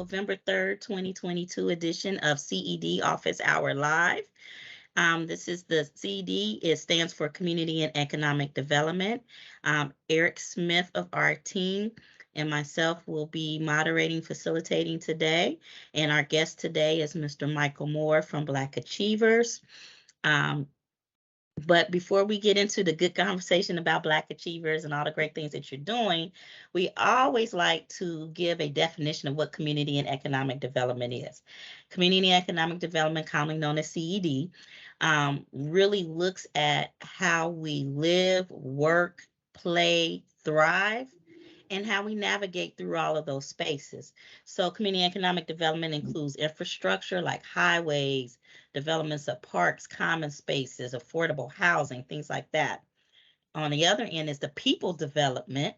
November 3rd, 2022 edition of CED Office Hour Live. This is the CED. It stands for Community and Economic Development. Eric Smith of our team and myself will be moderating, facilitating today. And our guest today is Mr. Michael Moore from Black Achievers. Um, but before we get into the good conversation about Black Achievers and all the great things that you're doing, we always like to give a definition of what community and economic development is. Community and economic development, commonly known as CED, really looks at how we live, work, play, thrive, and how we navigate through all of those spaces. So community economic development includes infrastructure like highways, developments of parks, common spaces, affordable housing, things like that. On the other end is the people development,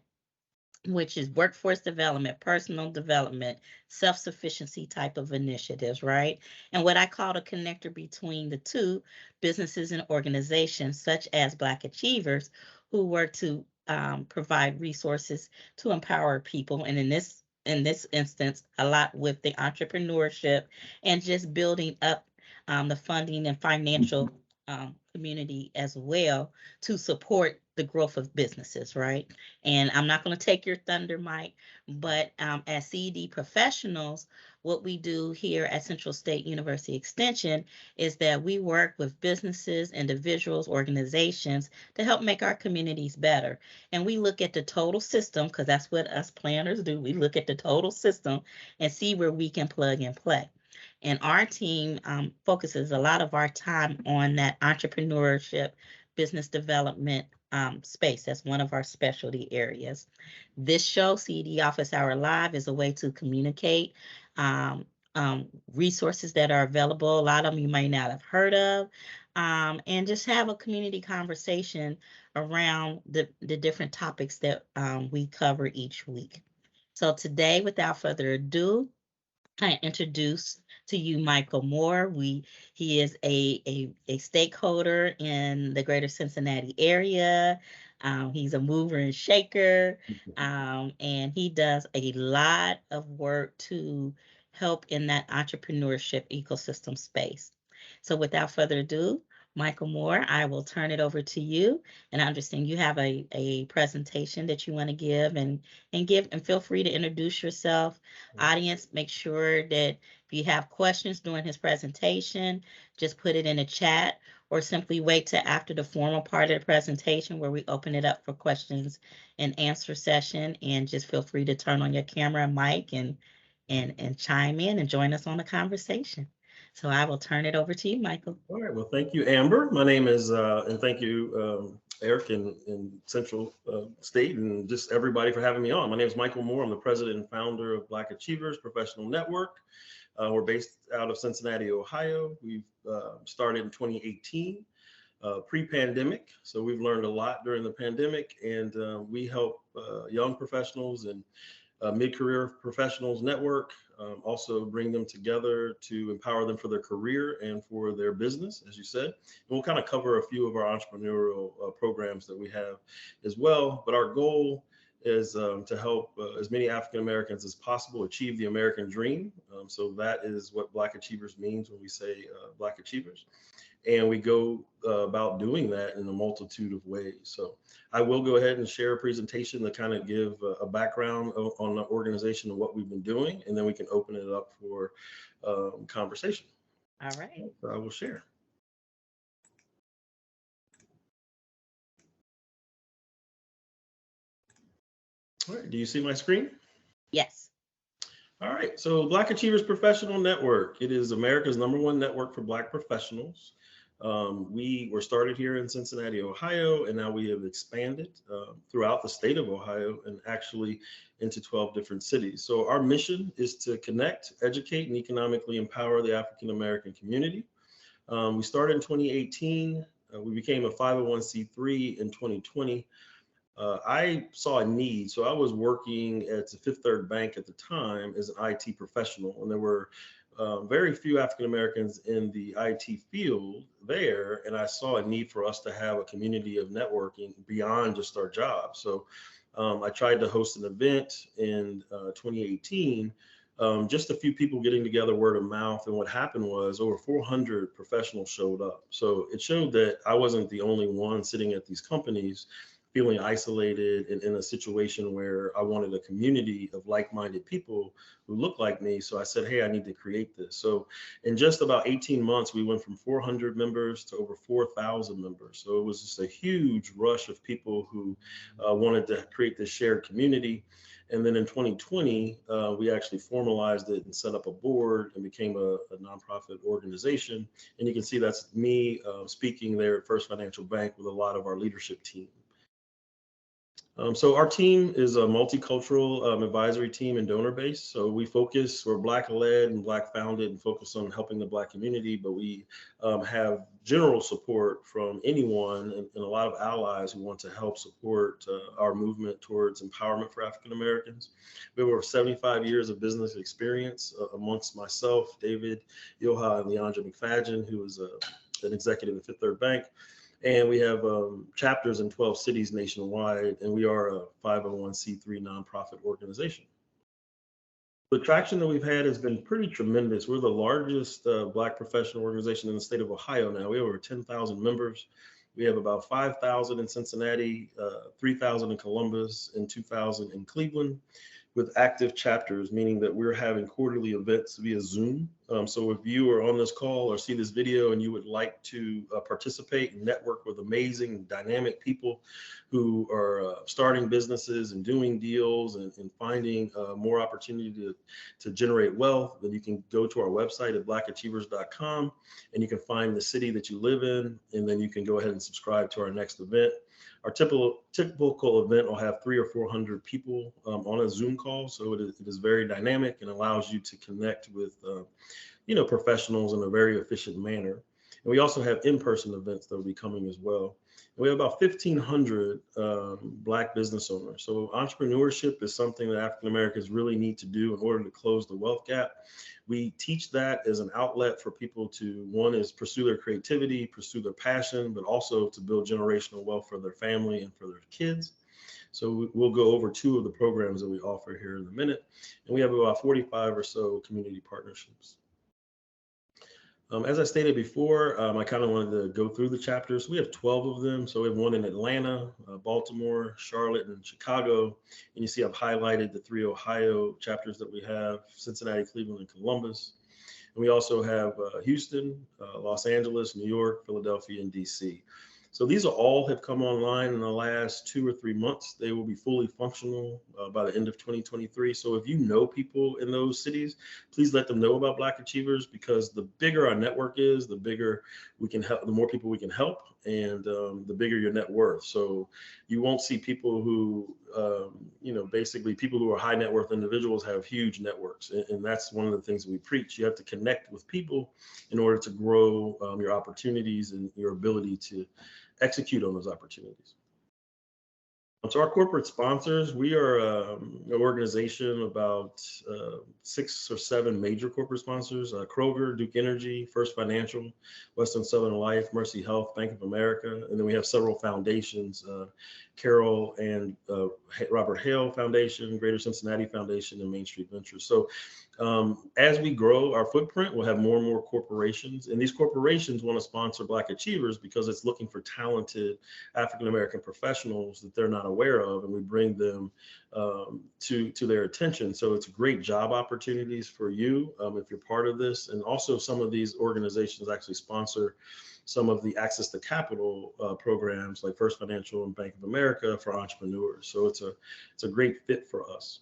which is workforce development, personal development, self-sufficiency type of initiatives, right? And what I call the connector between the two, businesses and organizations such as Black Achievers, who work to provide resources to empower people. And in this instance, a lot with the entrepreneurship and just building up the funding and financial community as well to support the growth of businesses, right? And I'm not going to take your thunder, Mike, but as CED professionals, what we do here at Central State University Extension is that we work with businesses, individuals, organizations to help make our communities better. And we look at the total system because that's what us planners do. We look at the total system and see where we can plug and play. And our team focuses a lot of our time on that entrepreneurship, business development space. That's one of our specialty areas. This show, CED Office Hour Live, is a way to communicate resources that are available. A lot of them you may not have heard of, and just have a community conversation around the different topics that we cover each week. So today, without further ado, I introduce to you Michael Moore. He is a stakeholder in the greater Cincinnati area. He's a mover and shaker, and he does a lot of work to help in that entrepreneurship ecosystem space. So without further ado, Michael Moore, I will turn it over to you. And I understand you have a presentation that you want to give and feel free to introduce yourself. Audience, make sure that if you have questions during his presentation, just put it in the chat or simply wait till after the formal part of the presentation where we open it up for questions and answer session. And just feel free to turn on your camera and mic and chime in and join us on the conversation. So I will turn it over to you, Michael. All right. Well, thank you, Amber. My name is, and thank you, Eric and Central State, and just everybody for having me on. My name is Michael Moore. I'm the president and founder of Black Achievers Professional Network. We're based out of Cincinnati, Ohio. We've started in 2018, pre-pandemic. So we've learned a lot during the pandemic, and we help young professionals and mid-career professionals network, also bring them together to empower them for their career and for their business, as you said. And we'll kind of cover a few of our entrepreneurial programs that we have as well. But our goal is to help as many African Americans as possible achieve the American dream. So that is what Black Achievers means when we say Black Achievers. And we go about doing that in a multitude of ways. So I will go ahead and share a presentation to kind of give a background on the organization and what we've been doing, and then we can open it up for conversation. All right. So I will share. All right, do you see my screen? Yes. All right, so Black Achievers Professional Network. It is America's #1 network for Black professionals. We were started here in Cincinnati, Ohio, and now we have expanded throughout the state of Ohio and actually into 12 different cities. So our mission is to connect, educate, and economically empower the African American community. We started in 2018. We became a 501c3 in 2020. I saw a need. So I was working at the Fifth Third Bank at the time as an IT professional, and there were very few African Americans in the IT field there, and I saw a need for us to have a community of networking beyond just our job. So I tried to host an event in 2018 just a few people getting together, word of mouth. And what happened was over 400 professionals showed up. So it showed that I wasn't the only one sitting at these companies feeling isolated and in a situation where I wanted a community of like-minded people who look like me. So I said, hey, I need to create this. So in just about 18 months, we went from 400 members to over 4,000 members. So it was just a huge rush of people who wanted to create this shared community. And then in 2020, we actually formalized it and set up a board and became a nonprofit organization. And you can see that's me speaking there at First Financial Bank with a lot of our leadership team. So our team is a multicultural advisory team and donor base. So we're Black led and Black founded and focus on helping the Black community, but we have general support from anyone and a lot of allies who want to help support our movement towards empowerment for African Americans. We have over 75 years of business experience amongst myself, David Yoha, and Leandra McFadgen, who is an executive at Fifth Third Bank. And we have chapters in 12 cities nationwide, and we are a 501c3 nonprofit organization. The traction that we've had has been pretty tremendous. We're the largest Black professional organization in the state of Ohio now. We have over 10,000 members. We have about 5,000 in Cincinnati, 3,000 in Columbus, and 2,000 in Cleveland, with active chapters, meaning that we're having quarterly events via Zoom. So if you are on this call or see this video and you would like to participate and network with amazing, dynamic people who are starting businesses and doing deals and finding more opportunity to generate wealth, then you can go to our website at blackachievers.com and you can find the city that you live in, and then you can go ahead and subscribe to our next event. Our typical event will have 300 or 400 people on a Zoom call, so it is very dynamic and allows you to connect with professionals in a very efficient manner. And we also have in-person events that will be coming as well. And we have about 1,500 Black business owners. So entrepreneurship is something that African Americans really need to do in order to close the wealth gap. We teach that as an outlet for people to, one is pursue their creativity, pursue their passion, but also to build generational wealth for their family and for their kids. So we'll go over two of the programs that we offer here in a minute. And we have about 45 or so community partnerships. As I stated before, I kind of wanted to go through the chapters. We have 12 of them. So we have one in Atlanta, Baltimore, Charlotte, and Chicago. And you see I've highlighted the 3 Ohio chapters that we have: Cincinnati, Cleveland, and Columbus. And we also have Houston, Los Angeles, New York, Philadelphia, and DC. So these all have come online in the last 2 or 3 months. They will be fully functional by the end of 2023. So if you know people in those cities, please let them know about Black Achievers, because the bigger our network is, the bigger we can help, the more people we can help, and the bigger your net worth. So you won't see people who, basically people who are high net worth individuals have huge networks. And that's one of the things that we preach. You have to connect with people in order to grow your opportunities and your ability to execute on those opportunities. So our corporate sponsors, we are an organization about 6 or 7 major corporate sponsors: Kroger, Duke Energy, First Financial, Western Southern Life, Mercy Health, Bank of America. And then we have several foundations: Carol and Robert Hale Foundation, Greater Cincinnati Foundation, and Main Street Ventures. So as we grow our footprint, we'll have more and more corporations, and these corporations want to sponsor Black Achievers because it's looking for talented African-American professionals that they're not aware of, and we bring them to their attention. So it's great job opportunities for you if you're part of this. And also some of these organizations actually sponsor some of the access to capital programs like First Financial and Bank of America for entrepreneurs. So it's a great fit for us.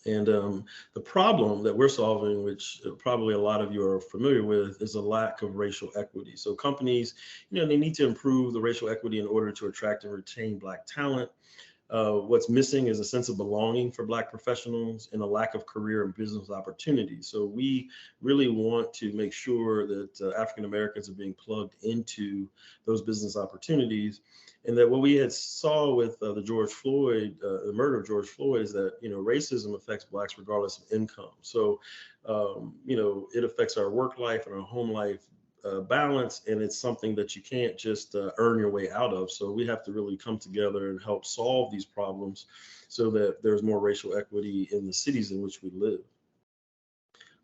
And the problem that we're solving, which probably a lot of you are familiar with, is a lack of racial equity. So companies, they need to improve the racial equity in order to attract and retain Black talent. What's missing is a sense of belonging for Black professionals and a lack of career and business opportunities. So we really want to make sure that African Americans are being plugged into those business opportunities. And that what we had saw with the murder of George Floyd, is that, racism affects Blacks regardless of income. So, it affects our work life and our home life balance, and it's something that you can't just earn your way out of. So we have to really come together and help solve these problems so that there's more racial equity in the cities in which we live.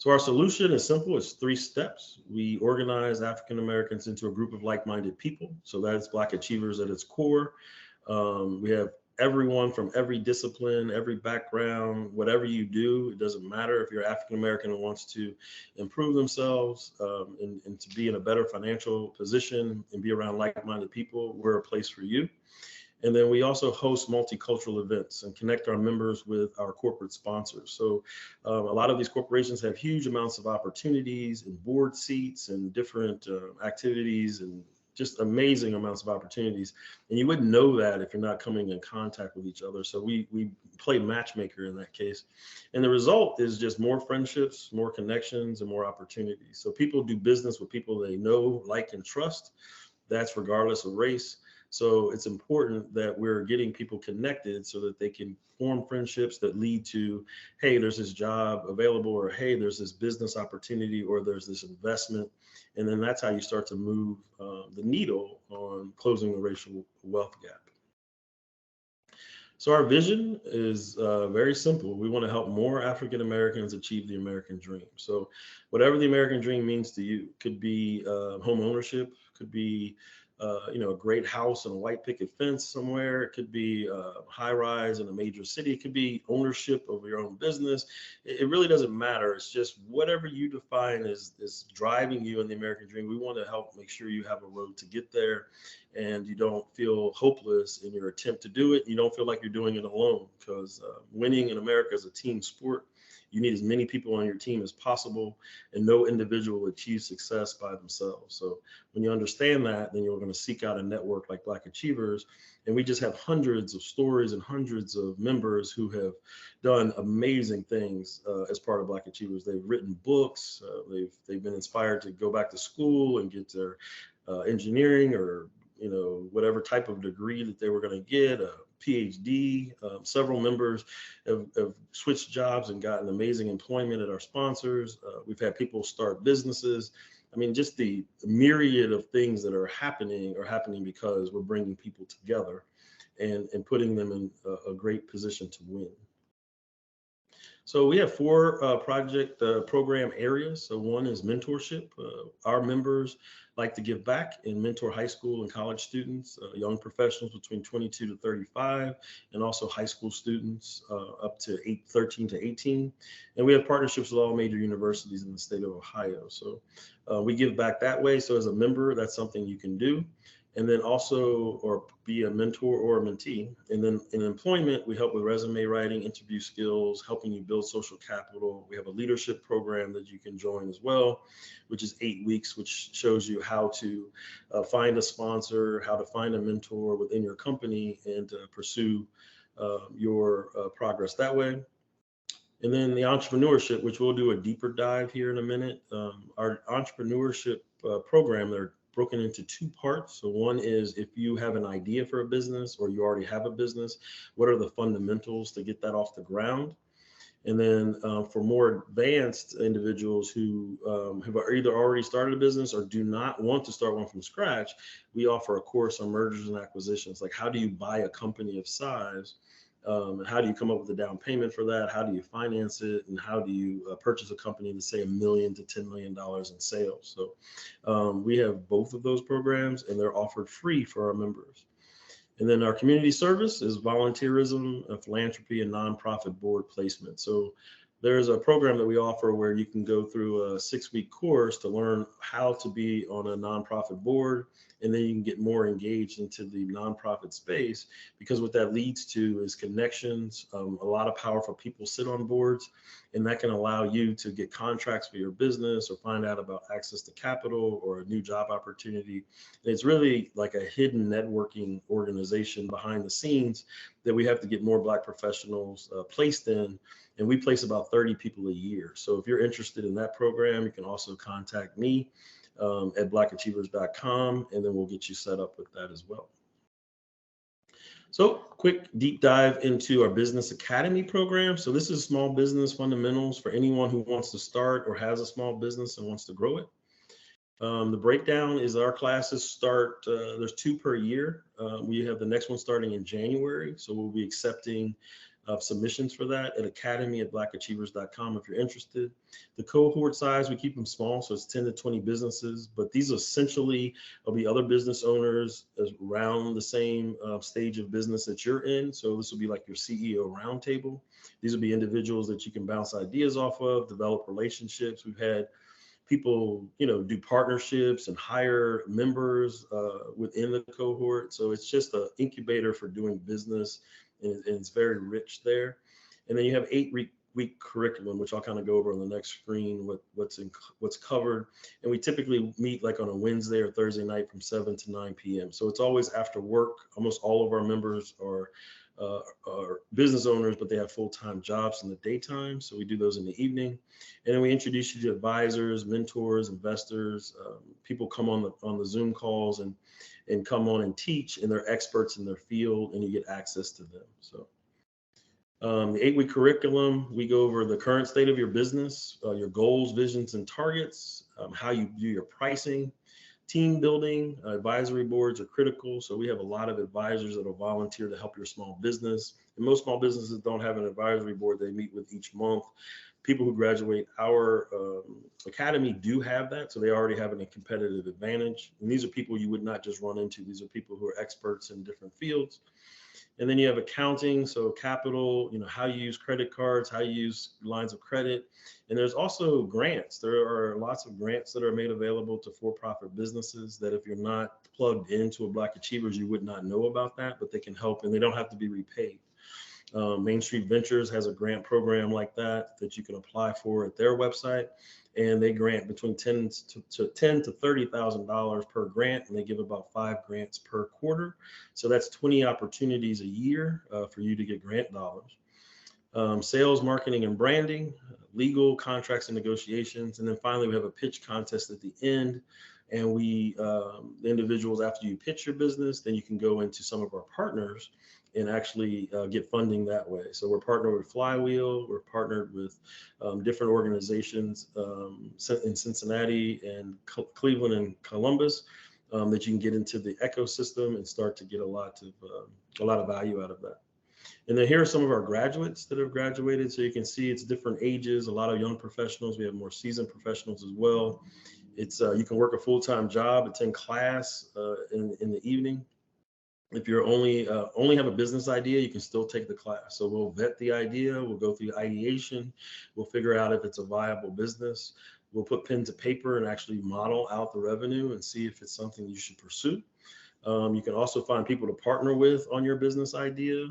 So our solution is simple. It's 3 steps. We organize African Americans into a group of like-minded people. So that's Black Achievers at its core. We have everyone from every discipline, every background, whatever you do. It doesn't matter if you're African American and wants to improve themselves, and to be in a better financial position and be around like-minded people. We're a place for you. And then we also host multicultural events and connect our members with our corporate sponsors. So a lot of these corporations have huge amounts of opportunities and board seats and different activities and just amazing amounts of opportunities. And you wouldn't know that if you're not coming in contact with each other. So we play matchmaker in that case. And the result is just more friendships, more connections, and more opportunities. So people do business with people they know, like, and trust. That's regardless of race. So it's important that we're getting people connected so that they can form friendships that lead to, hey, there's this job available, or hey, there's this business opportunity, or there's this investment. And then that's how you start to move the needle on closing the racial wealth gap. So our vision is very simple. We want to help more African Americans achieve the American dream. So whatever the American dream means to you, could be home ownership, could be a great house and a white picket fence somewhere. It could be high rise in a major city. It could be ownership of your own business. It really doesn't matter. It's just whatever you define as driving you in the American dream. We want to help make sure you have a road to get there, and you don't feel hopeless in your attempt to do it. You don't feel like you're doing it alone, because winning in America is a team sport. You need as many people on your team as possible, and no individual will achieve success by themselves. So when you understand that, then you're going to seek out a network like Black Achievers. And we just have hundreds of stories and hundreds of members who have done amazing things as part of Black Achievers. They've written books. They've been inspired to go back to school and get their engineering or whatever type of degree that they were going to get, a PhD. Several members have switched jobs and gotten amazing employment at our sponsors. We've had people start businesses. I mean, just the myriad of things that are happening because we're bringing people together and putting them in a great position to win. So we have 4 project program areas. So one is mentorship. Our members like to give back and mentor high school and college students, young professionals between 22 to 35, and also high school students up to 13 to 18. And we have partnerships with all major universities in the state of Ohio. So we give back that way. So as a member, that's something you can do. And then also, or be a mentor or a mentee. And then in employment, we help with resume writing, interview skills, helping you build social capital. We have a leadership program that you can join as well, which is 8 weeks, which shows you how to find a sponsor, how to find a mentor within your company, and pursue your progress that way. And then the entrepreneurship, which we'll do a deeper dive here in a minute. Our entrepreneurship program, they're broken into 2 parts. So one is, if you have an idea for a business or you already have a business, what are the fundamentals to get that off the ground? And then for more advanced individuals who have either already started a business or do not want to start one from scratch, we offer a course on mergers and acquisitions. Like, how do you buy a company of size? And how do you come up with a down payment for that? How do you finance it? And how do you purchase a company to say $1 million to $10 million in sales? So we have both of those programs, and they're offered free for our members. And then our community service is volunteerism, philanthropy, and nonprofit board placement. So there's a program that we offer where you can go through a 6-week course to learn how to be on a nonprofit board, and then you can get more engaged into the nonprofit space, because what that leads to is connections. A lot of powerful people sit on boards, and that can allow you to get contracts for your business or find out about access to capital or a new job opportunity. And it's really like a hidden networking organization behind the scenes that we have to get more Black professionals placed in. And we place about 30 people a year. So if you're interested in that program, you can also contact me at blackachievers.com, and then we'll get you set up with that as well. So quick deep dive into our Business Academy program. So this is small business fundamentals for anyone who wants to start or has a small business and wants to grow it. The breakdown is our classes start, there's 2 per year. We have the next one starting in January. So we'll be accepting of submissions for that at academy@blackachievers.com if you're interested. The cohort size, we keep them small, so it's 10 to 20 businesses, but these essentially will be other business owners around the same stage of business that you're in. So this will be like your CEO roundtable. These will be individuals that you can bounce ideas off of, develop relationships. We've had people, do partnerships and hire members within the cohort. So it's just an incubator for doing business, and it's very rich there. And then you have 8-week curriculum, which I'll kind of go over on the next screen, what's covered. And we typically meet like on a Wednesday or Thursday night from 7 to 9 p.m. So it's always after work. Almost all of our members are business owners, but they have full-time jobs in the daytime. So we do those in the evening. And then we introduce you to advisors, mentors, investors. People come on the Zoom calls and come on and teach, and they're experts in their field, and you get access to them. So the 8-week curriculum, we go over the current state of your business, your goals, visions, and targets, how you do your pricing, team building. Advisory boards are critical. So we have a lot of advisors that will volunteer to help your small business. And most small businesses don't have an advisory board they meet with each month. People who graduate our academy do have that. So they already have a competitive advantage. And these are people you would not just run into. These are people who are experts in different fields. And then you have accounting, so capital, how you use credit cards, how you use lines of credit. And there's also grants. There are lots of grants that are made available to for-profit businesses that if you're not plugged into a Black Achievers, you would not know about that, but they can help, and they don't have to be repaid. Main Street Ventures has a grant program like that you can apply for at their website, and they grant between $10,000 to $30,000 per grant, and they give about 5 grants per quarter. So that's 20 opportunities a year for you to get grant dollars. Sales, marketing, and branding, legal, contracts, and negotiations, and then finally we have a pitch contest at the end. And the individuals, after you pitch your business, then you can go into some of our partners and actually get funding that way. So we're partnered with Flywheel, we're partnered with different organizations in Cincinnati and Cleveland and Columbus that you can get into the ecosystem and start to get a lot of value out of that. And then here are some of our graduates that have graduated. So you can see it's different ages, a lot of young professionals. We have more seasoned professionals as well. It's you can work a full-time job, attend class in the evening. If you're only have a business idea, you can still take the class. So we'll vet the idea, we'll go through ideation, we'll figure out if it's a viable business. We'll put pen to paper and actually model out the revenue and see if it's something you should pursue. You can also find people to partner with on your business idea.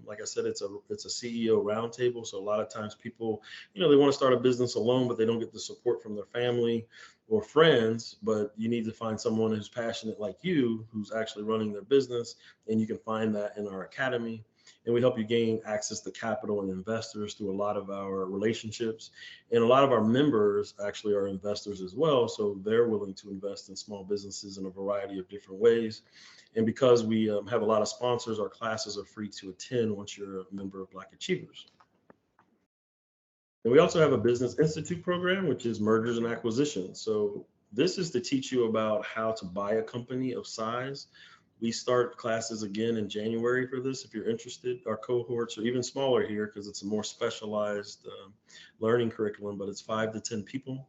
Like I said, it's a CEO roundtable. So a lot of times people, they want to start a business alone, but they don't get the support from their family or friends. But you need to find someone who's passionate like you, who's actually running their business. And you can find that in our academy. And we help you gain access to capital and investors through a lot of our relationships. And a lot of our members actually are investors as well. So they're willing to invest in small businesses in a variety of different ways. And because we have a lot of sponsors, our classes are free to attend once you're a member of Black Achievers. And we also have a Business Institute program, which is mergers and acquisitions. So this is to teach you about how to buy a company of size. We start classes again in January for this. If you're interested, our cohorts are even smaller here because it's a more specialized learning curriculum, but it's 5 to 10 people.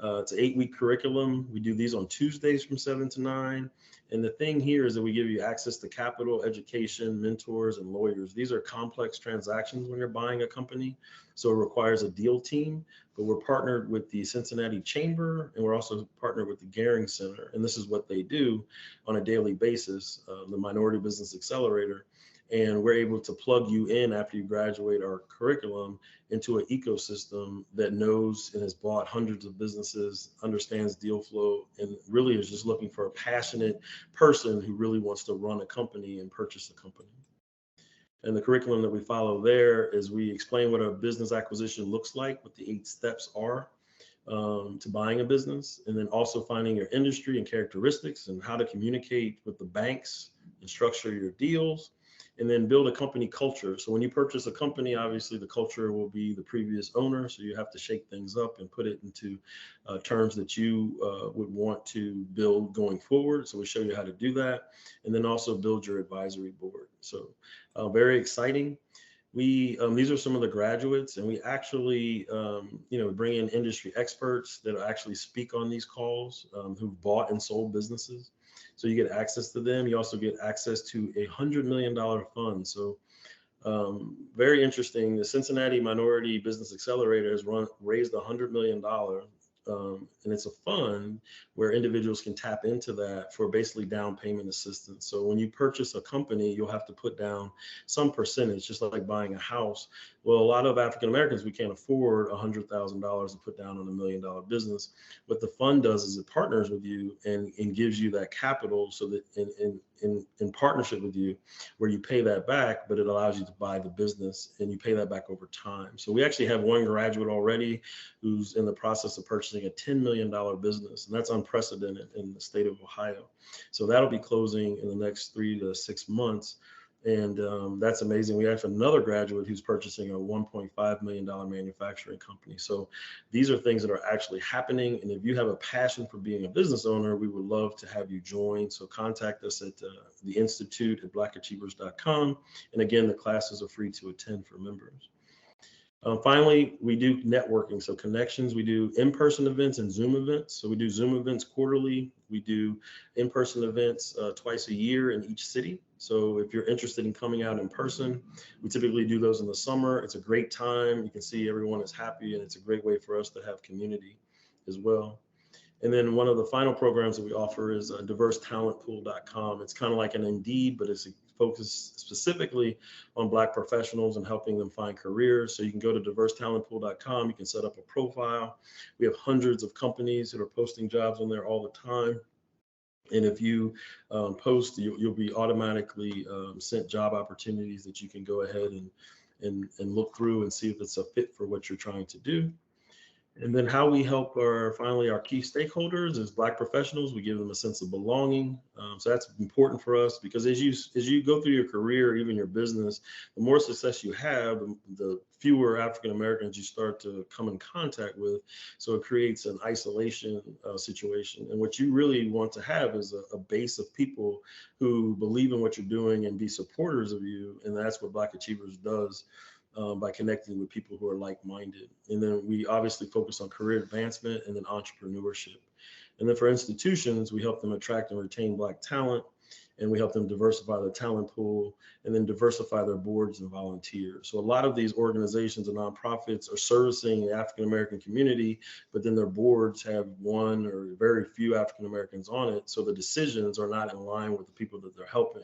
It's an 8-week curriculum. We do these on Tuesdays from 7 to 9. And the thing here is that we give you access to capital, education, mentors, and lawyers. These are complex transactions when you're buying a company. So it requires a deal team, but we're partnered with the Cincinnati Chamber, and we're also partnered with the Gehring Center. And this is what they do on a daily basis, the Minority Business Accelerator. And we're able to plug you in after you graduate our curriculum into an ecosystem that knows and has bought hundreds of businesses, understands deal flow, and really is just looking for a passionate person who really wants to run a company and purchase a company. And the curriculum that we follow there is we explain what a business acquisition looks like, what the 8 steps are to buying a business, and then also finding your industry and characteristics and how to communicate with the banks and structure your deals. And then build a company culture. So when you purchase a company, obviously the culture will be the previous owner. So you have to shake things up and put it into terms that you would want to build going forward. So we show you how to do that. And then also build your advisory board. So very exciting. these are some of the graduates, and we actually, bring in industry experts that actually speak on these calls, who've bought and sold businesses. So you get access to them. You also get access to $100 million fund. So very interesting. The Cincinnati Minority Business Accelerator has raised $100 million, and it's a fund where individuals can tap into that for basically down payment assistance. So when you purchase a company, you'll have to put down some percentage, just like buying a house. Well, a lot of African Americans, we can't afford $100,000 to put down on $1 million business. What the fund does is it partners with you and gives you that capital, so that in partnership with you, where you pay that back, but it allows you to buy the business and you pay that back over time. So we actually have one graduate already who's in the process of purchasing a $10 million business, and that's unprecedented in the state of Ohio. So that'll be closing in the next 3 to 6 months. And that's amazing. We have another graduate who's purchasing a $1.5 million manufacturing company. So these are things that are actually happening. And if you have a passion for being a business owner, we would love to have you join. So contact us at the Institute at blackachievers.com. And again, the classes are free to attend for members. Finally, we do networking, so connections. We do in-person events and Zoom events. So we do Zoom events quarterly. We do in-person events twice a year in each city. So if you're interested in coming out in person, we typically do those in the summer. It's a great time. You can see everyone is happy, and it's a great way for us to have community as well. And then one of the final programs that we offer is diversetalentpool.com. It's kind of like an Indeed, but it's focused specifically on Black professionals and helping them find careers. So you can go to diversetalentpool.com. You can set up a profile. We have hundreds of companies that are posting jobs on there all the time. And if you post, you'll be automatically sent job opportunities that you can go ahead and look through and see if it's a fit for what you're trying to do. And then how we help our key stakeholders is Black professionals. We give them a sense of belonging. So that's important for us, because as you go through your career, even your business, the more success you have, the fewer African Americans you start to come in contact with. So it creates an isolation situation. And what you really want to have is a base of people who believe in what you're doing and be supporters of you. And that's what Black Achievers does. By connecting with people who are like-minded. And then we obviously focus on career advancement and then entrepreneurship. And then for institutions, we help them attract and retain Black talent, and we help them diversify their talent pool and then diversify their boards and volunteers. So a lot of these organizations and nonprofits are servicing the African-American community, but then their boards have one or very few African-Americans on it. So the decisions are not in line with the people that they're helping.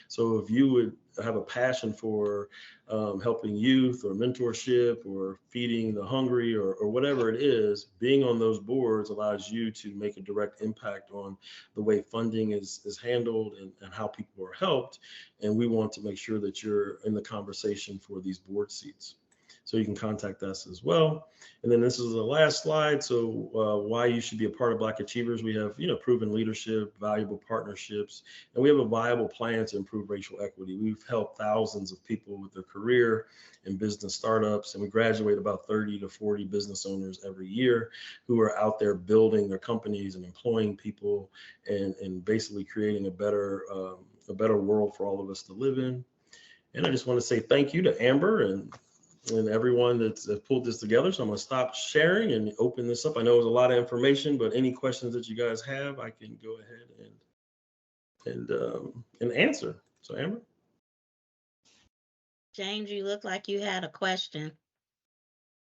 So if you would have a passion for helping youth or mentorship or feeding the hungry or whatever it is, being on those boards allows you to make a direct impact on the way funding is handled and how people are helped. And we want to make sure that you're in the conversation for these board seats. So you can contact us as well. And then this is the last slide. So why you should be a part of Black Achievers. We have, proven leadership, valuable partnerships, and we have a viable plan to improve racial equity. We've helped thousands of people with their career in business startups, and we graduate about 30 to 40 business owners every year who are out there building their companies and employing people and basically creating a better world for all of us to live in. And I just want to say thank you to Amber and everyone that's pulled this together. So I'm going to stop sharing and open this up. I know it was a lot of information, but any questions that you guys have, I can go ahead and answer. So Amber? James, you look like you had a question.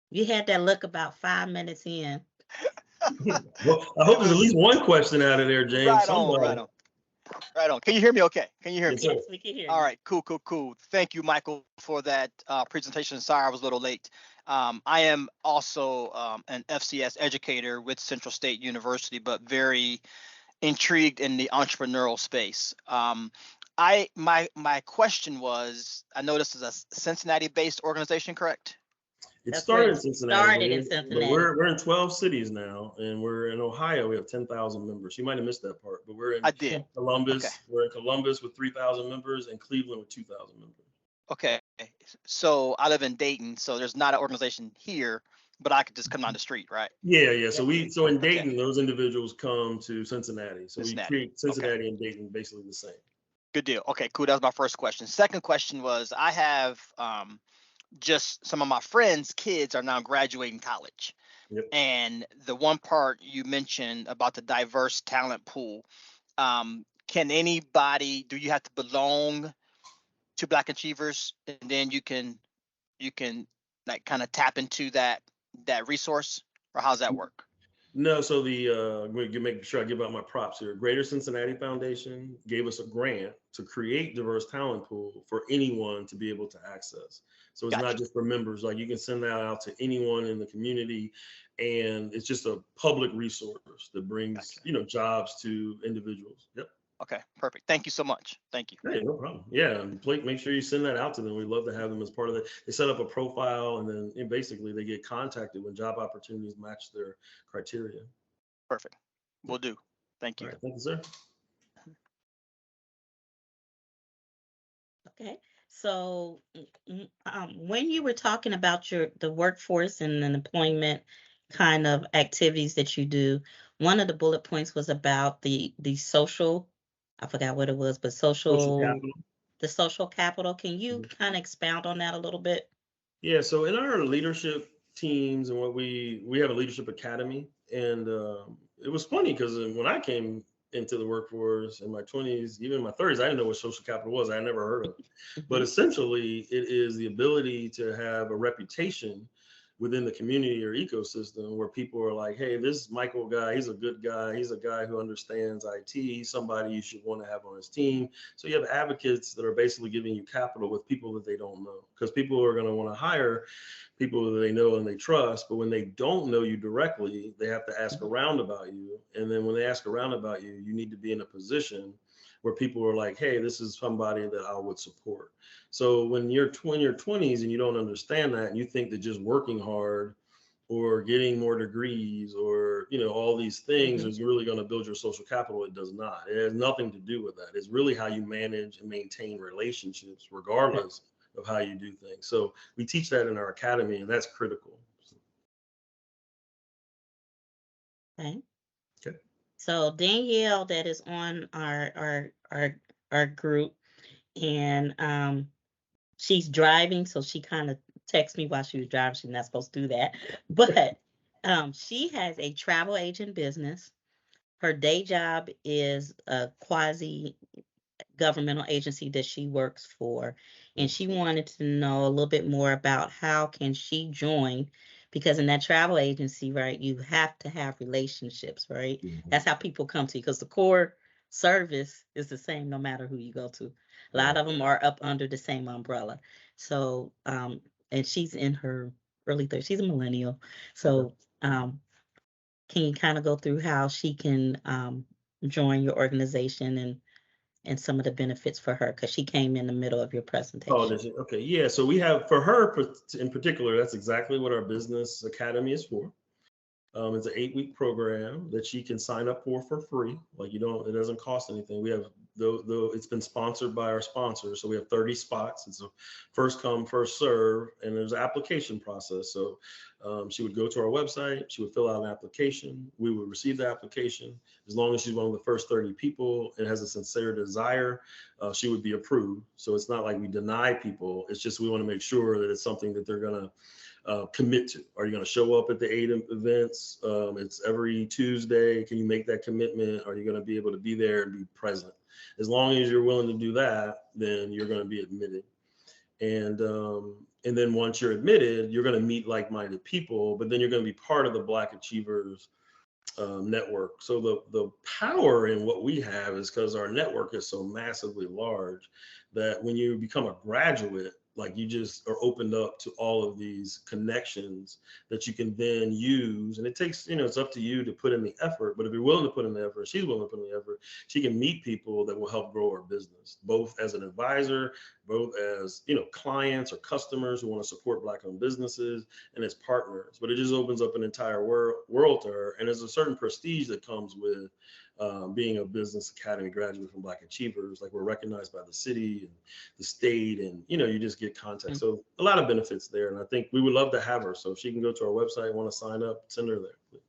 You had that look about 5 minutes in. Well, I hope there's at least one question out of there, James. Right on. Can you hear me okay? Can you hear me? Yes, we can hear you. All right, cool. Thank you, Michael, for that presentation. Sorry, I was a little late. I am also an FCS educator with Central State University, but very intrigued in the entrepreneurial space. My question was, I know this is a Cincinnati-based organization, correct? It started in Cincinnati. But we're in 12 cities now, and we're in Ohio. We have 10,000 members. You might have missed that part, but we're in Columbus. Okay. We're in Columbus with 3,000 members and Cleveland with 2,000 members. Okay, so I live in Dayton, so there's not an organization here, but I could just come down the street, right? Yeah. So in Dayton, those individuals come to Cincinnati. So we treat Cincinnati and Dayton basically the same. Good deal. Okay, cool. That was my first question. Second question was, I have just some of my friends' kids are now graduating college. Yep. And the one part you mentioned about the diverse talent pool, can anybody, do you have to belong to Black Achievers, and then you can like kind of tap into that resource, or how's that work? No, so I'm going to make sure I give out my props here. Greater Cincinnati Foundation gave us a grant to create diverse talent pool for anyone to be able to access. So it's not Gotcha. just for members. Like, you can send that out to anyone in the community, and it's just a public resource that brings, Gotcha. jobs to individuals. Yep. Okay, perfect. Thank you so much. Thank you. Hey, no problem. Yeah, and make sure you send that out to them. We'd love to have them as part of it. They set up a profile, and then basically they get contacted when job opportunities match their criteria. Perfect. Will do. Thank All you. right, thank you, sir. Okay. So when you were talking about the workforce and the employment kind of activities that you do, one of the bullet points was about the social, I forgot what it was, but Social social, capital. the social capital. Can you Mhm. kind of expound on that a little bit? Yeah, so in our leadership teams and what we have a leadership academy, and it was funny because when I came into the workforce in my 20s, even in my 30s, I didn't know what social capital was. I had never heard of it. But Hmm. essentially, it is the ability to have a reputation within the community or ecosystem where people are like, hey, this Michael guy, he's a good guy. He's a guy who understands IT. He's somebody you should want to have on his team. So you have advocates that are basically giving you capital with people that they don't know, because people are going to want to hire people that they know and they trust. But when they don't know you directly, they have to ask around about you. And then when they ask around about you, you need to be in a position where people are like, hey, this is somebody that I would support. So when you're in your 20s and you don't understand that, and you think that just working hard or getting more degrees or all these things Hmm. is really going to build your social capital, it does not. It has nothing to do with that. It's really how you manage and maintain relationships regardless of how you do things. So we teach that in our academy, and that's critical. Okay. Okay. So Danielle, that is on our group, and she's driving, so she kind of texted me while she was driving. She's not supposed to do that, but she has a travel agent business. Her day job is a quasi governmental agency that she works for, and she wanted to know a little bit more about how can she join, because in that travel agency, right, you have to have relationships, right? Mhm. That's how people come to you, because the core service is the same no matter who you go to. A lot Right. of them are up under the same umbrella. So and she's in her early 30s, she's a millennial. Okay. So can you kind of go through how she can join your organization and some of the benefits for her, because she came in the middle of your Oh, presentation. okay. Yeah. So we have, for her in particular, that's exactly what our business academy is for. It's an 8-week program that she can sign up for free. Like, it doesn't cost anything. We have, though it's been sponsored by our sponsor. So we have 30 spots. It's a first come, first serve, and there's an application process. So she would go to our website, she would fill out an application. We would receive the application. As long as she's one of the first 30 people and has a sincere desire, she would be approved. So it's not like we deny people. It's just we want to make sure that it's something that they're going to commit to. Are you going to show up at the 8 events? It's every Tuesday. Can you make that commitment? Are you going to be able to be there and be present? As long as you're willing to do that, then you're going to be admitted. And then once you're admitted, you're going to meet like-minded people, but then you're going to be part of the Black Achievers network. So the power in what we have is because our network is so massively large that when you become a graduate, like, you just are opened up to all of these connections that you can then use. And it takes, it's up to you to put in the effort. But if you're willing to put in the effort, she's willing to put in the effort, she can meet people that will help grow her business, both as an advisor, both as, clients or customers who want to support Black-owned businesses, and as partners. But it just opens up an entire world to her. And there's a certain prestige that comes with being a business academy graduate from Black Achievers. Like, we're recognized by the city and the state, and you just get contact. Mm. So a lot of benefits there, and I think we would love to have her. So if she can go to our website, want to sign up, send her there.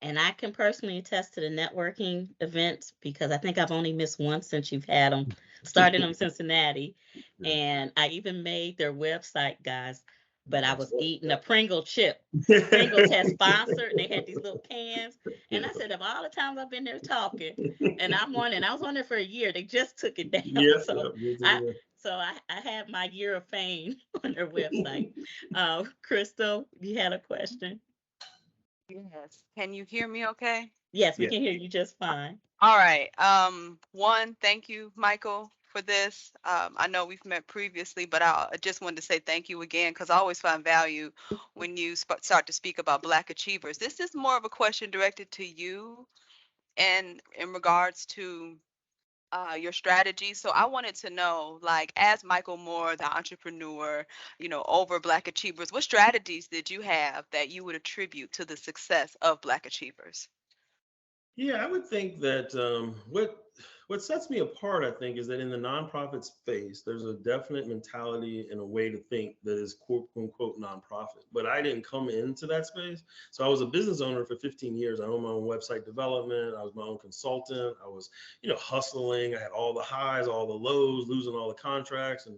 And I can personally attest to the networking events, because I think I've only missed one since you've had them, started them in Cincinnati. Yeah. And I even made their website, guys. but I That's was it. eating a Pringle chip. Pringles had sponsored, and they had these little cans. And I said, of all the times I've been there talking, and I was on there for a year. They just took it down. Yeah, So I I had my year of fame on their website. Crystal, you had a question? Yes. Can you hear me okay? Yes, we yeah. can hear you just fine. All right. One, thank you, Michael, for this. I know we've met previously, but I just wanted to say thank you again because I always find value when you start to speak about Black achievers. This is more of a question directed to you and in regards to your strategy. So I wanted to know, like, as Michael Moore, the entrepreneur, over Black achievers, what strategies did you have that you would attribute to the success of Black achievers? Yeah, I would think that what sets me apart, I think, is that in the nonprofit space, there's a definite mentality and a way to think that is quote unquote nonprofit. But I didn't come into that space, so I was a business owner for 15 years. I owned my own website development. I was my own consultant. I was, hustling. I had all the highs, all the lows, losing all the contracts, and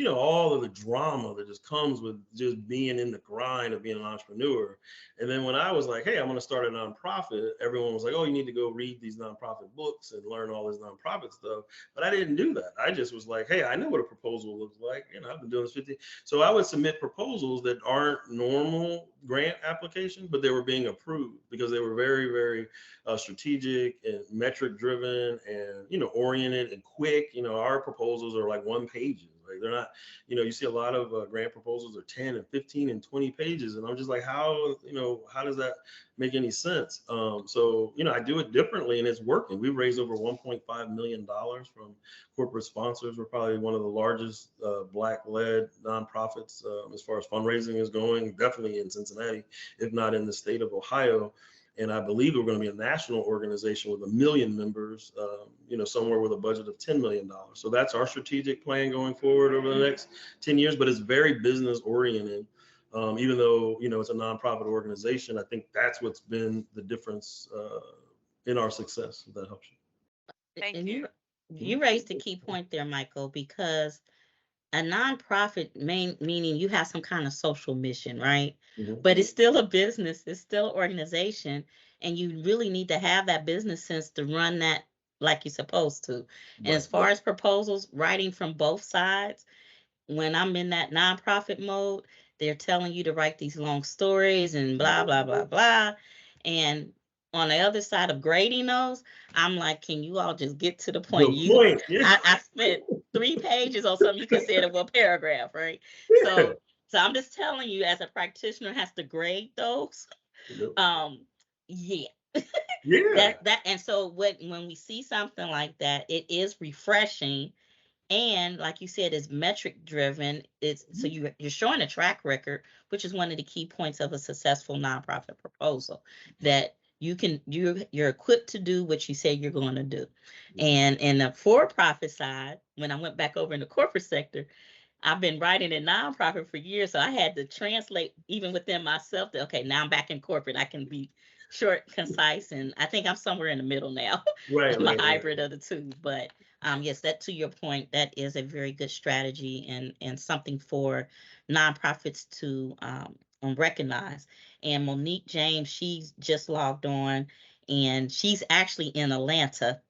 all of the drama that just comes with just being in the grind of being an entrepreneur. And then when I was like, hey, I'm going to start a nonprofit, everyone was like, oh, you need to go read these nonprofit books and learn all this nonprofit stuff. But I didn't do that. I just was like, hey, I know what a proposal looks like. I've been doing this 50. So I would submit proposals that aren't normal grant applications, but they were being approved because they were very, very strategic and metric driven and, oriented and quick. Our proposals are like 1 page. Like they're not, you see a lot of grant proposals are 10 and 15 and 20 pages. And I'm just like, how does that make any sense? So, I do it differently and it's working. We raised over $1.5 million from corporate sponsors. We're probably one of the largest Black-led nonprofits as far as fundraising is going, definitely in Cincinnati, if not in the state of Ohio. And I believe we're going to be a national organization with 1 million members, somewhere with a budget of $10 million. So that's our strategic plan going forward over the next 10 years, but it's very business oriented. Even though, it's a nonprofit organization, I think that's what's been the difference in our success, if that helps you. Thank And you. you raised a key point there, Michael, because a nonprofit meaning you have some kind of social mission, right? Mhm. But it's still a business, it's still an organization, and you really need to have that business sense to run that like you're supposed to. And as Right. far as proposals, writing from both sides, when I'm in that nonprofit mode, they're telling you to write these long stories and blah, blah, blah, blah. And on the other side of grading those, I'm like, can you all just get to the point? Good point. Yeah. I spent 3 pages on something you could say in one paragraph, right? Yeah. So I'm just telling you, as a practitioner has to grade those. Yeah. Yeah. And so when we see something like that, it is refreshing. And like you said, it's metric driven. It's so you're showing a track record, which is one of the key points of a successful nonprofit proposal, that you're equipped to do what you say you're going to do. And in the for-profit side, when I went back over in the corporate sector, I've been writing in nonprofit for years, so I had to translate even within myself that okay, now I'm back in corporate. I can be short, concise, and I think I'm somewhere in the middle now. Right, I'm a right, right. hybrid of the two. But yes, that to your point, that is a very good strategy and something for nonprofits to recognize. And Monique James, she's just logged on, and she's actually in Atlanta,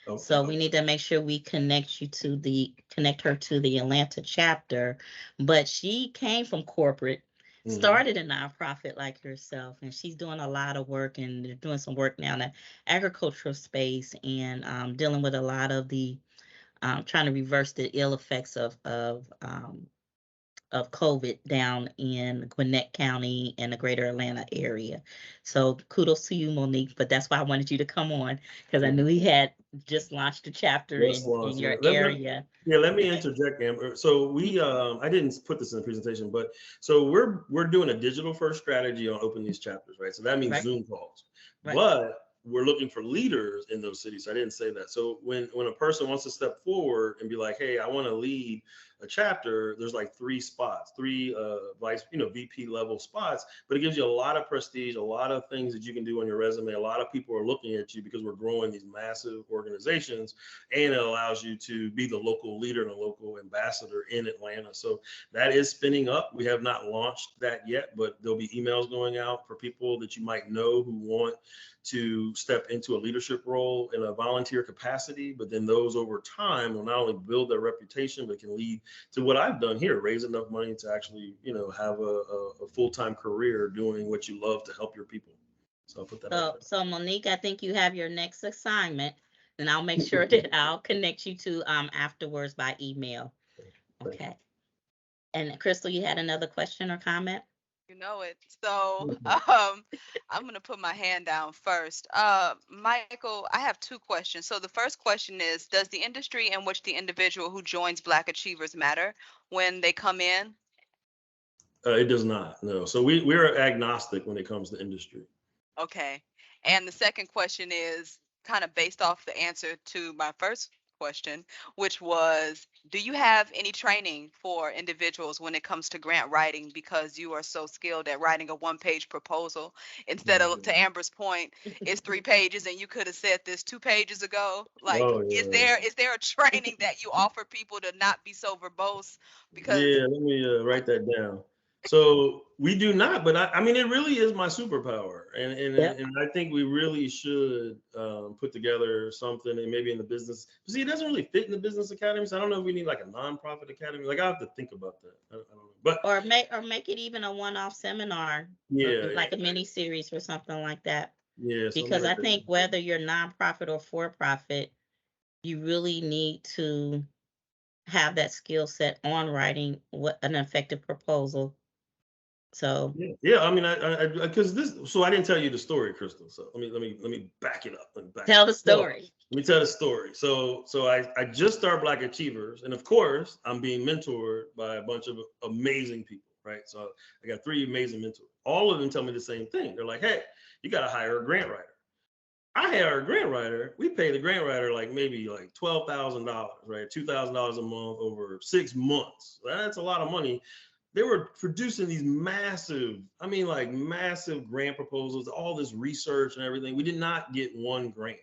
Okay. so we need to make sure we connect her to the Atlanta chapter. But she came from corporate, started a nonprofit like yourself, and she's doing a lot of work, and they're doing some work now in the agricultural space and dealing with a lot of the trying to reverse the ill effects of COVID down in Gwinnett County and the greater Atlanta area. So kudos to you, Monique. But that's why I wanted you to come on, because I knew he had just launched a chapter Let's in launch your it. area. Yeah, let me interject, Amber. So I didn't put this in the presentation, but so we're doing a digital first strategy on open these chapters, right? So that means Right. Zoom calls, Right. but we're looking for leaders in those cities. So I didn't say that. So when a person wants to step forward and be like, hey, I want to lead a chapter, there's like 3 spots, 3 VP level spots, but it gives you a lot of prestige, a lot of things that you can do on your resume. A lot of people are looking at you because we're growing these massive organizations, and it allows you to be the local leader and a local ambassador in Atlanta. So that is spinning up. We have not launched that yet, but there'll be emails going out for people that you might know who want to step into a leadership role in a volunteer capacity. But then those over time will not only build their reputation, but can lead to what I've done here, raise enough money to actually, have a full-time career doing what you love to help your people. So I'll put that out there. So Monique, I think you have your next assignment, and I'll make sure that I'll connect you to afterwards by email. Okay. And Crystal, you had another question or comment? You know it. So I'm going to put my hand down first. Michael, I have 2 questions. So the first question is, does the industry in which the individual who joins Black Achievers matter when they come in? It does not, no. So we're agnostic when it comes to industry. Okay. And the second question is kind of based off the answer to my first question, which was, do you have any training for individuals when it comes to grant writing, because you are so skilled at writing a 1-page proposal instead of, to Amber's point, it's 3 pages and you could have said this 2 pages ago? Like, is there a training that you offer people to not be so verbose? Because let me write that down. So we do not, but I mean, it really is my superpower, and I think we really should put together something, and maybe in the business. See, it doesn't really fit in the business academy, so I don't know if we need like a nonprofit academy. Like, I have to think about that. I don't know, but or make it even a one-off seminar, like a mini series or something like that. Yeah, because I think whether you're nonprofit or for-profit, you really need to have that skill set on writing an effective proposal. So I mean, I because so I didn't tell you the story, Crystal. So let me back it up. Tell the story. Let me tell the story. So I just started Black Achievers, and of course I'm being mentored by a bunch of amazing people, right? So I got 3 amazing mentors. All of them tell me the same thing. They're like, hey, you got to hire a grant writer. I hire a grant writer. We pay the grant writer maybe $12,000, right? $2,000 a month over 6 months. That's a lot of money. They were producing these massive grant proposals, all this research and everything. We did not get 1 grant.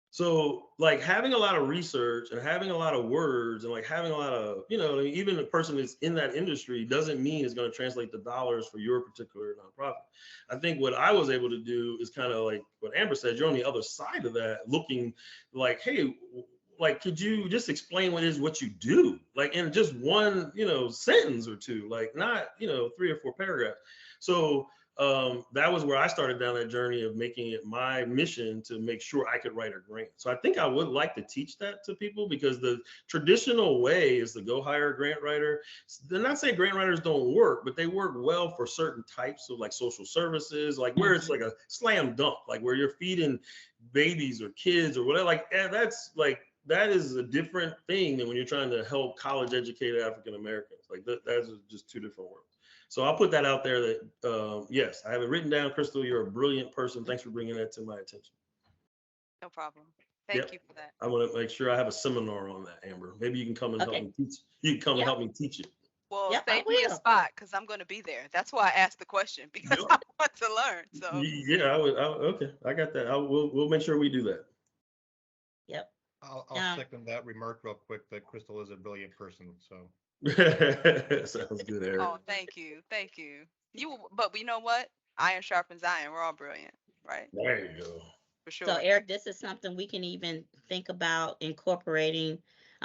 So having a lot of research and having a lot of words and having a lot of, even a person that's in that industry doesn't mean it's going to translate to dollars for your particular nonprofit. I think what I was able to do is kind of like what Amber said, you're on the other side of that, looking hey, could you just explain what you do, in just 1, sentence or 2, not, 3 or 4 paragraphs. So that was where I started down that journey of making it my mission to make sure I could write a grant. So I think I would like to teach that to people, because the traditional way is to go hire a grant writer. They're not saying grant writers don't work, but they work well for certain types of social services, where it's a slam dunk, where you're feeding babies or kids or whatever. That is a different thing than when you're trying to help college educated African Americans. That's just 2 different worlds. So I'll put that out there that, yes, I have it written down. Crystal, you're a brilliant person. Thanks for bringing that to my attention. No problem. Thank you for that. I want to make sure I have a seminar on that, Amber. Maybe you can come and help me teach. You can come and help me teach it. Well, save me a spot, because I'm going to be there. That's why I asked the question, because I want to learn. So yeah, okay, I got that. We'll make sure we do that. Yep. I'll second that remark real quick, that Crystal is a brilliant person. So sounds good, Eric. Oh, thank you. But you know what? Iron sharpens iron. We're all brilliant, right? There you go. For sure. So Eric, this is something we can even think about incorporating.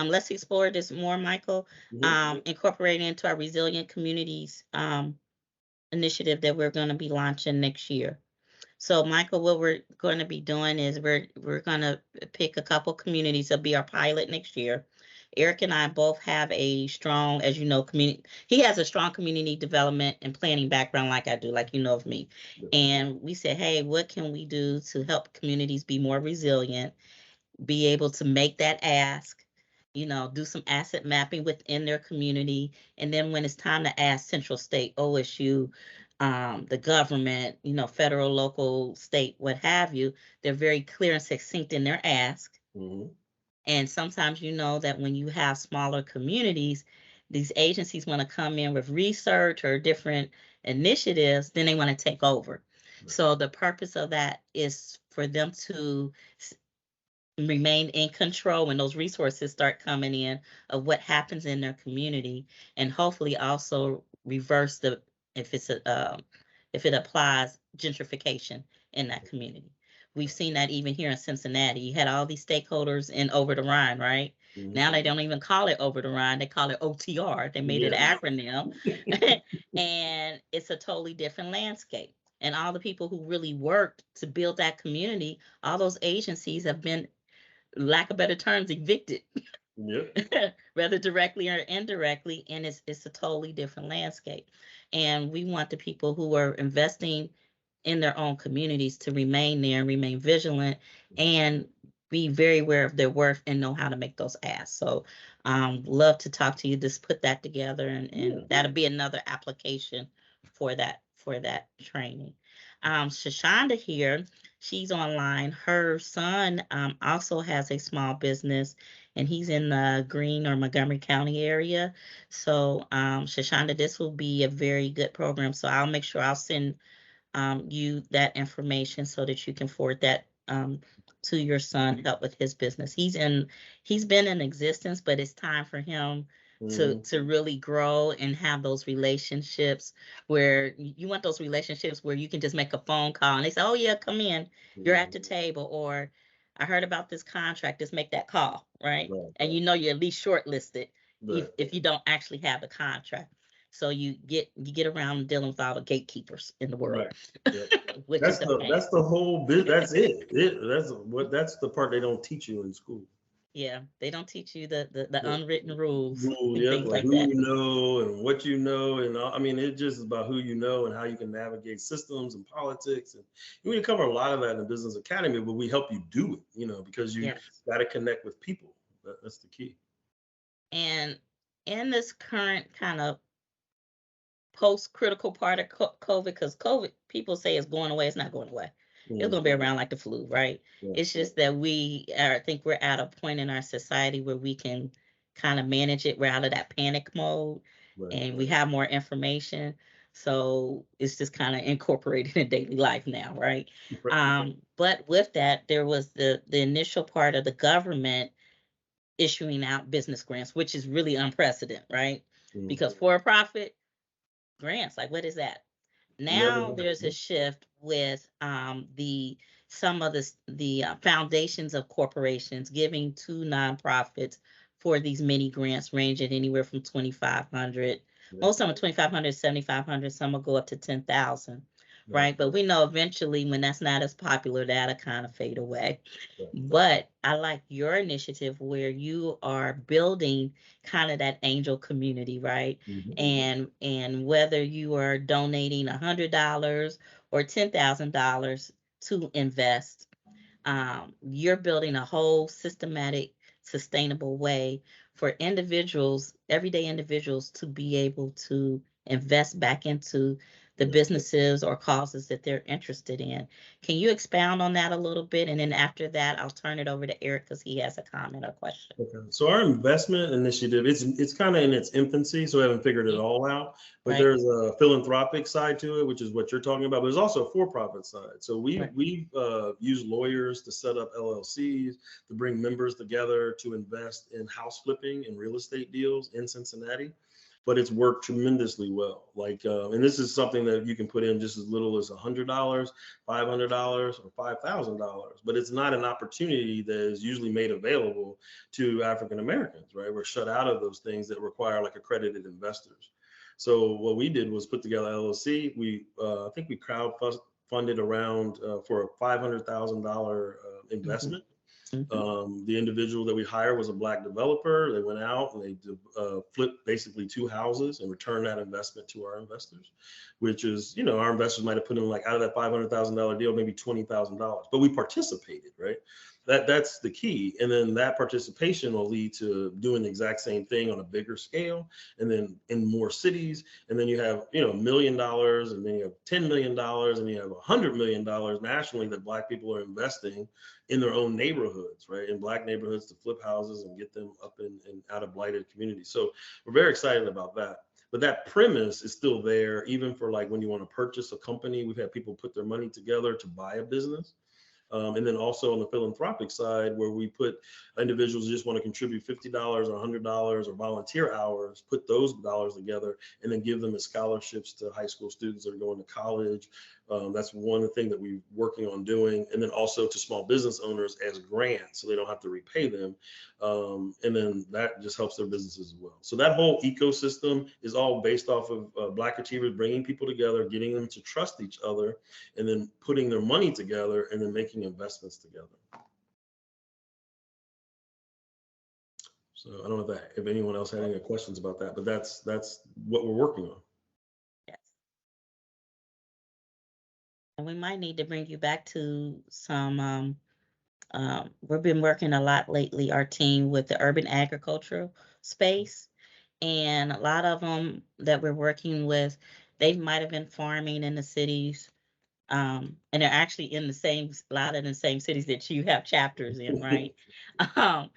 Let's explore this more, Michael. Incorporating into our Resilient Communities initiative that we're going to be launching next year. So Michael, what we're going to be doing is we're going to pick a couple communities that'll be our pilot next year. Eric and I both have a strong, as you know, he has a strong community development and planning background like I do, like you know of me. And we said, hey, what can we do to help communities be more resilient, be able to make that ask, do some asset mapping within their community. And then when it's time to ask Central State, OSU, the government, federal, local, state, what have you, they're very clear and succinct in their ask. And sometimes that when you have smaller communities, these agencies want to come in with research or different initiatives, then they want to take over. So the purpose of that is for them to remain in control when those resources start coming in of what happens in their community, and hopefully also reverse the, if it's a if it applies, gentrification in that community. We've seen that even here in Cincinnati. You had all these stakeholders in Over the Rhine, right? Now they don't even call it Over the Rhine, they call it OTR. They made it an acronym. And it's a totally different landscape. And all the people who really worked to build that community, all those agencies have been, lack of better terms, evicted. Yep. Whether directly or indirectly, and it's a totally different landscape. And we want the people who are investing in their own communities to remain there and remain vigilant and be very aware of their worth and know how to make those asks. So love to talk to you, just put that together, and that'll be another application for that training. Shashonda here, she's online. Her son also has a small business, and he's in the Greene or Montgomery County area. So Shashonda, this will be a very good program. So I'll make sure I'll send you that information so that you can forward that to your son, help with his business. He's been in existence, but it's time for him to really grow and have those relationships where you want those relationships where you can just make a phone call and they say, oh yeah, come in, you're at the table, or I heard about this contract, just make that call, right? And you know you're at least shortlisted if you don't actually have the contract. So you get around dealing with all the gatekeepers in the world. Yep. Which That's is that's the whole bit. That's it. That's the part they don't teach you in school. Yeah, they don't teach you the unwritten rules and Yeah, things like like who that. you know and what you know, and I mean, it's just about who you know and how you can navigate systems and politics, and we cover a lot of that in the business academy, but we help you do it, because you Yes. got to connect with people. That's the key. And in this current kind of post-critical part of COVID, because COVID, people say it's going away, it's not going away. It's going to be around like the flu, right? Yeah. It's just that I think we're at a point in our society where we can kind of manage it. We're out of that panic mode, and we have more information. So it's just kind of incorporated in daily life now, right? But with that, there was the initial part of the government issuing out business grants, which is really unprecedented, right? Because for profit grants, like what is that? Now there's a shift with the some of the foundations of corporations giving to nonprofits for these mini grants ranging anywhere from 2,500. Most of them are 2,500, 7,500. Some will go up to 10,000, right? But we know eventually when that's not as popular, that'll kind of fade away. But I like your initiative where you are building kind of that angel community, right? And whether you are donating $100 or $10,000 to invest, you're building a whole systematic, sustainable way for individuals, everyday individuals, to be able to invest back into the businesses or causes that they're interested in. Can you expound on that a little bit? And then after that, I'll turn it over to Eric because he has a comment or question. Okay. So our investment initiative, it's kind of in its infancy, so we haven't figured it all out. But there's a philanthropic side to it, which is what you're talking about. But there's also a for-profit side. So we've used lawyers to set up LLCs to bring members together to invest in house flipping and real estate deals in Cincinnati. But it's worked tremendously well. And this is something that you can put in just as little as $100, $500, or $5,000. But it's not an opportunity that is usually made available to African Americans, right? We're shut out of those things that require like accredited investors. So what we did was put together LLC. I think we crowdfunded around for a $500,000 investment. The individual that we hired was a Black developer. They went out and they flipped basically 2 houses and returned that investment to our investors, which is, our investors might have put in, like, out of that $500,000 deal, maybe $20,000, but we participated, right? That's the key. And then that participation will lead to doing the exact same thing on a bigger scale, and then in more cities. And then you have, $1 million, and then you have $10 million, and you have $100 million nationally that Black people are investing in their own neighborhoods, right? In Black neighborhoods, to flip houses and get them up and out of blighted communities. So we're very excited about that. But that premise is still there, even for like when you want to purchase a company. We've had people put their money together to buy a business. And then also on the philanthropic side, where we put individuals who just want to contribute $50 or $100 or volunteer hours, put those dollars together, and then give them as scholarships to high school students that are going to college. That's one thing that we're working on doing. And then also to small business owners as grants, so they don't have to repay them. And then that just helps their businesses as well. So that whole ecosystem is all based off of Black Achievers bringing people together, getting them to trust each other, and then putting their money together, and then making investments together. So I don't know if anyone else had any questions about that, but that's what we're working on. Yes. And we might need to bring you back to some, we've been working a lot lately, our team, with the urban agricultural space. And a lot of them that we're working with, they might have been farming in the cities. And they're actually in a lot of the same cities that you have chapters in, right? um,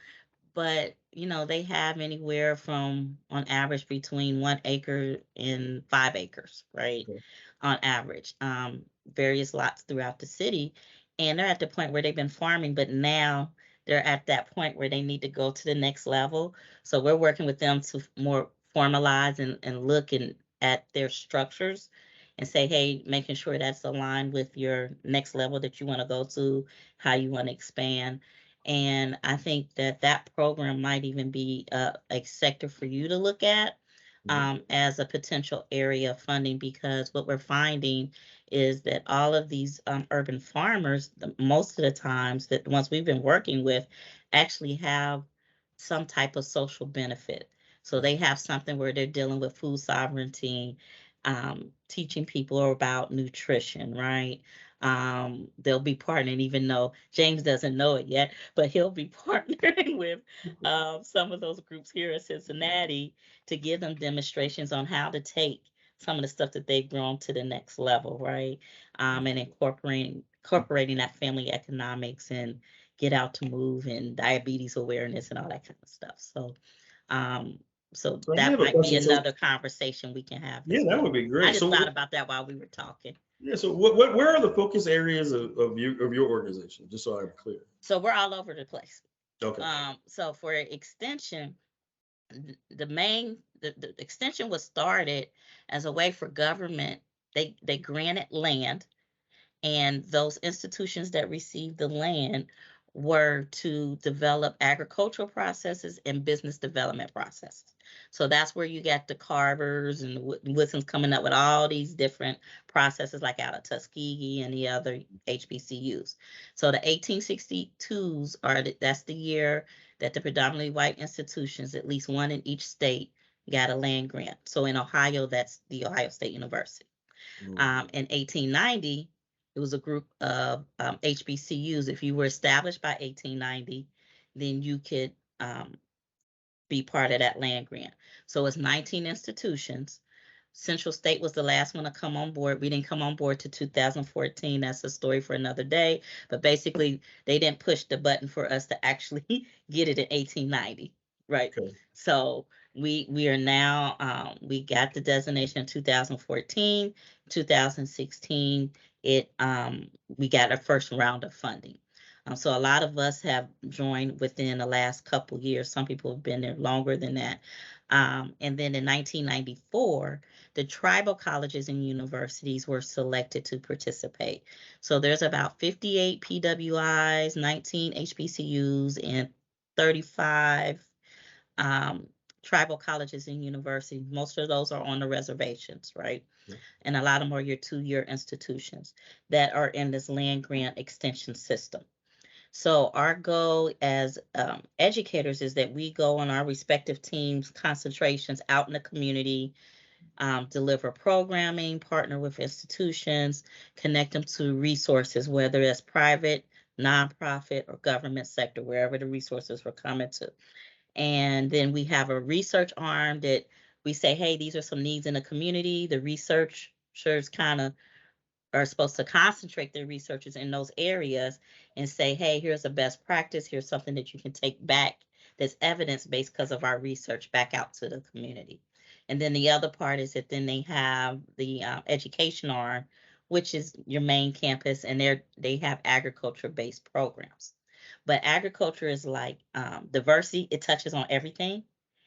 but they have anywhere from, on average, between 1 acre and 5 acres, right? Okay. On average, various lots throughout the city. And they're at the point where they've been farming, but now they're at that point where they need to go to the next level. So we're working with them to more formalize and looking at their structures and say, hey, making sure that's aligned with your next level that you want to go to, how you want to expand. And I think that program might even be a sector for you to look at as a potential area of funding, because what we're finding is that all of these urban farmers, most of the times, that the ones we've been working with, actually have some type of social benefit. So they have something where they're dealing with food sovereignty, teaching people about nutrition, right? They'll be partnering, even though James doesn't know it yet, but he'll be partnering with some of those groups here in Cincinnati to give them demonstrations on how to take some of the stuff that they've grown to the next level, right? And incorporating that family economics and get out to move and diabetes awareness and all that kind of stuff. So so So I that have a might be question. So another conversation we can have yeah, as that well. would be I great. just So thought about that while we were talking. yeah, so where are the focus areas of your organization? Just so I'm clear. So we're all over the place. Okay. So for extension, the extension was started as a way for government. They granted land, and those institutions that received the land were to develop agricultural processes and business development processes. So that's where you got the Carvers and the Woodsons coming up with all these different processes, like out of Tuskegee and the other HBCUs. So the 1862s that's the year that the predominantly white institutions, at least one in each state, got a land grant. So in Ohio, that's the Ohio State University. In 1890, it was a group of HBCUs. If you were established by 1890, then you could be part of that land grant. So it's 19 institutions. Central State was the last one to come on board. We didn't come on board to 2014. That's a story for another day. But basically, they didn't push the button for us to actually get it in 1890, right? Okay. So we are now, we got the designation in 2014, 2016. We got our first round of funding. So a lot of us have joined within the last couple years. Some people have been there longer than that. And then in 1994, the tribal colleges and universities were selected to participate. So there's about 58 PWIs, 19 HBCUs, and 35 tribal colleges and universities. Most of those are on the reservations, right? Yeah. And a lot of them are your 2-year institutions that are in this land grant extension system. So our goal as educators is that we go on our respective teams' concentrations out in the community, deliver programming, partner with institutions, connect them to resources, whether it's private, nonprofit, or government sector, wherever the resources were coming to. And then we have a research arm that we say, hey, these are some needs in the community. The researchers kind of are supposed to concentrate their researchers in those areas and say, hey, here's a best practice. Here's something that you can take back that's evidence based because of our research back out to the community. And then the other part is that then they have the education arm, which is your main campus, and they have agriculture based programs. But agriculture is like diversity; it touches on everything,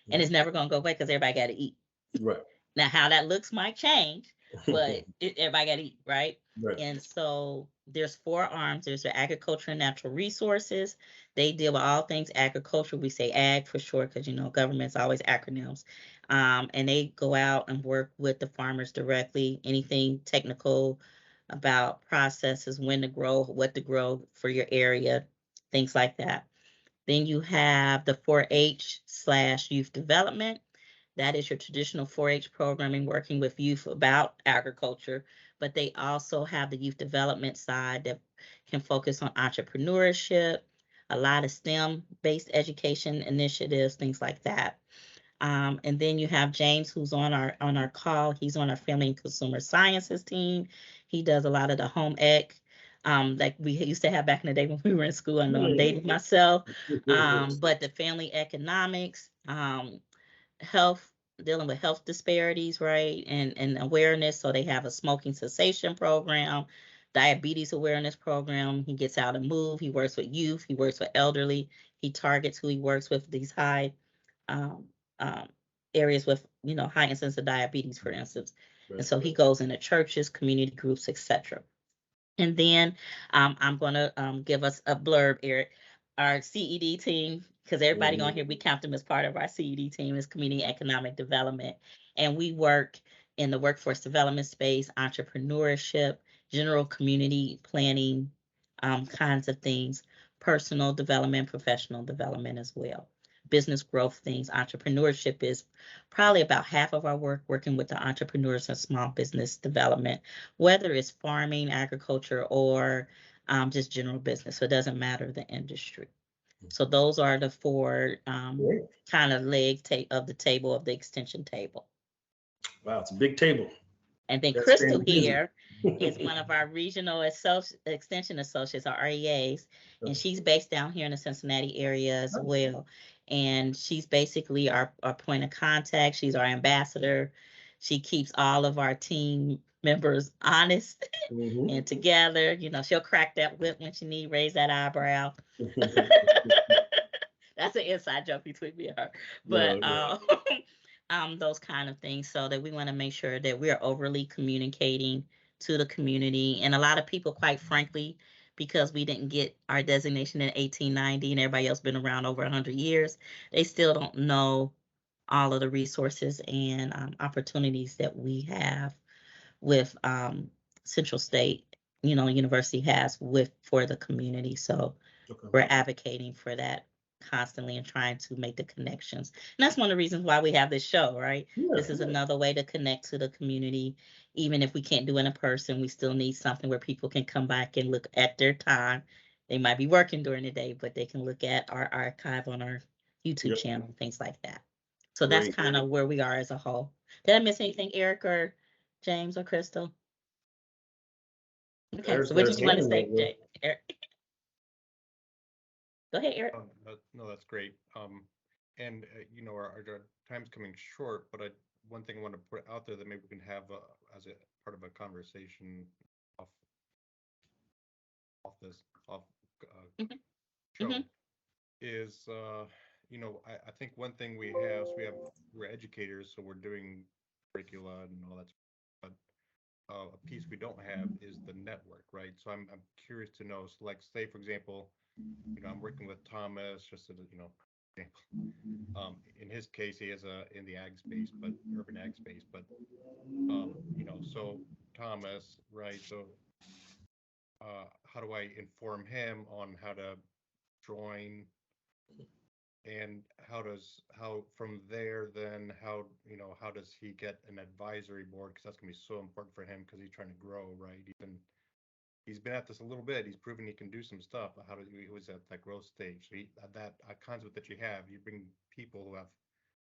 and it's never going to go away because everybody got to eat. Right. Now, how that looks might change, but everybody got to eat, right? Right. And so there's four arms. There's the agriculture and natural resources. They deal with all things agriculture. We say ag for short because government's always acronyms. And they go out and work with the farmers directly. Anything technical about processes, when to grow, what to grow for your area, things like that. Then you have the 4-H/youth development. That is your traditional 4-H programming, working with youth about agriculture, but they also have the youth development side that can focus on entrepreneurship, a lot of STEM-based education initiatives, things like that. And then you have James, who's on our call. He's on our Family and Consumer Sciences team. He does a lot of the home ec, like we used to have back in the day when we were in school. I know I'm dating myself, but the family economics, health, dealing with health disparities, right, and awareness. So they have a smoking cessation program, diabetes awareness program. He gets out and move. He works with youth. He works with elderly. He targets who he works with, these high um, um, areas with high incidence of diabetes, for instance. And so he goes into churches, community groups, etc. And then I'm going to give us a blurb, Eric. Our CED team, because everybody on here, we count them as part of our CED team, is Community Economic Development. And we work in the workforce development space, entrepreneurship, general community planning, kinds of things, personal development, professional development as well. Business growth things. Entrepreneurship is probably about half of our work, working with the entrepreneurs and small business development, whether it's farming, agriculture, or just general business. So it doesn't matter the industry. So those are the four kind of legs of the table, of the extension table. Wow, it's a big table. And then That's Crystal fantastic. here is one of our regional extension associates, our REAs, and she's based down here in the Cincinnati area as well. And she's basically our point of contact. She's our ambassador. She keeps all of our team members honest and together. She'll crack that whip when she need, raise that eyebrow. That's an inside joke between me and her. But those kind of things, so that we want to make sure that we're overly communicating to the community. And a lot of people, quite frankly, because we didn't get our designation in 1890 and everybody else been around over 100 years, they still don't know all of the resources and opportunities that we have with Central State, University has for the community. So we're advocating for that constantly and trying to make the connections. And that's one of the reasons why we have this show, right? This is another way to connect to the community. Even if we can't do it in person, we still need something where people can come back and look at their time. They might be working during the day, but they can look at our archive on our YouTube channel, things like that. So that's kind of where we are as a whole. Did I miss anything, Eric or James or Crystal? Okay, so what did you want to say, Eric? Go ahead, Eric. No, that's great. And our time's coming short, but one thing I want to put out there that maybe we can have as a part of a conversation off show is I think one thing we have, so we're educators, so we're doing curricula and all that, but a piece we don't have is the network, right? So I'm curious to know, so like, say for example, I'm working with Thomas, just as example. In his case, he is in the ag space, but urban ag space, but so Thomas, right? So how do I inform him on how to join, and how from there, then how does he get an advisory board? Because that's gonna be so important for him, because he's trying to grow, right? Even he's been at this a little bit. He's proven he can do some stuff. But how did he was at that growth stage? So that concept that you have, you bring people who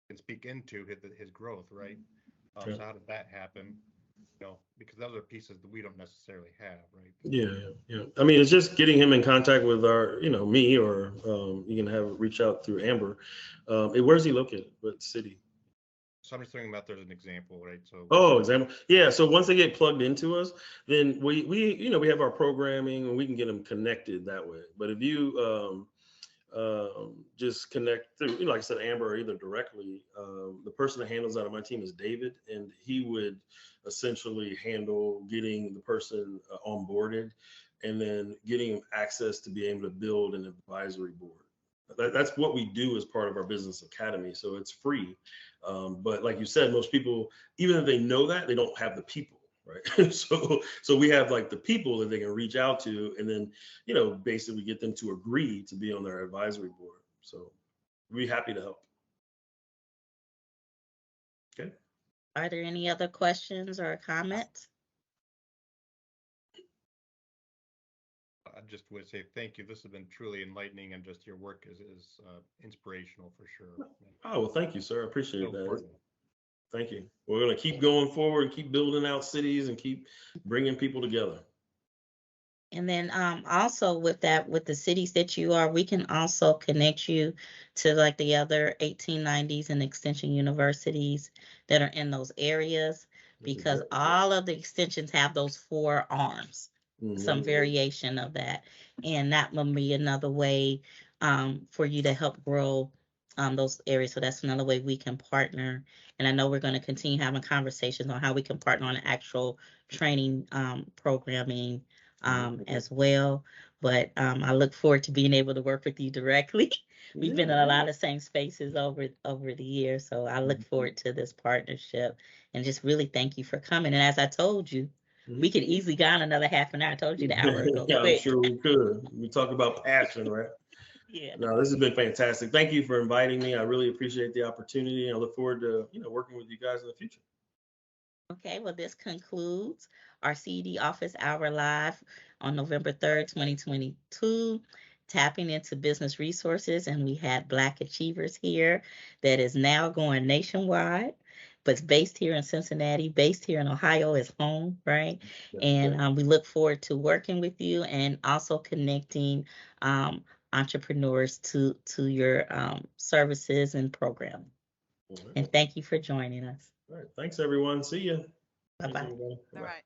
can speak into his growth, right? So how did that happen? Because those are pieces that we don't necessarily have, right? Yeah. I mean, it's just getting him in contact with our, me, or you can reach out through Amber. Where's he located? What city? So I'm just thinking about there's an example, right? So example. Yeah. So once they get plugged into us, then we have our programming and we can get them connected that way. But if you just connect through, like I said, Amber, or either directly, the person that handles that on my team is David, and he would essentially handle getting the person onboarded and then getting access to be able to build an advisory board. That's what we do as part of our business academy. So it's free. But like you said, most people, even if they know that, they don't have the people, right? so we have like the people that they can reach out to, and then, basically get them to agree to be on their advisory board. So we're happy to help. Okay. Are there any other questions or comments? I just would say thank you. This has been truly enlightening, and just your work is inspirational for sure. Oh, well, thank you, sir. I appreciate So that. important. Thank you. We're going to keep going forward and keep building out cities and keep bringing people together. And then also with the cities that you are, we can also connect you to like the other 1890s and extension universities that are in those areas, because all of the extensions have those 4 arms, some variation of that. And that will be another way for you to help grow those areas. So that's another way we can partner. And I know we're going to continue having conversations on how we can partner on an actual training programming as well. But I look forward to being able to work with you directly. We've been in a lot of same spaces over the years, so I look forward to this partnership, and just really thank you for coming. And as I told you, we could easily go on another half an hour. I told you the hour go Yeah, quick. I'm sure we could. We talk about passion, right? Yeah. No, this has been fantastic. Thank you for inviting me. I really appreciate the opportunity. I look forward to, working with you guys in the future. Okay, well, this concludes our CED Office Hour Live on November 3rd, 2022, tapping into business resources. And we had Black Achievers here that is now going nationwide, but it's based here in Cincinnati, based here in Ohio is home, right? And we look forward to working with you and also connecting entrepreneurs to your services and program. And thank you for joining us. All right. Thanks, everyone. See you. Bye-bye. All right.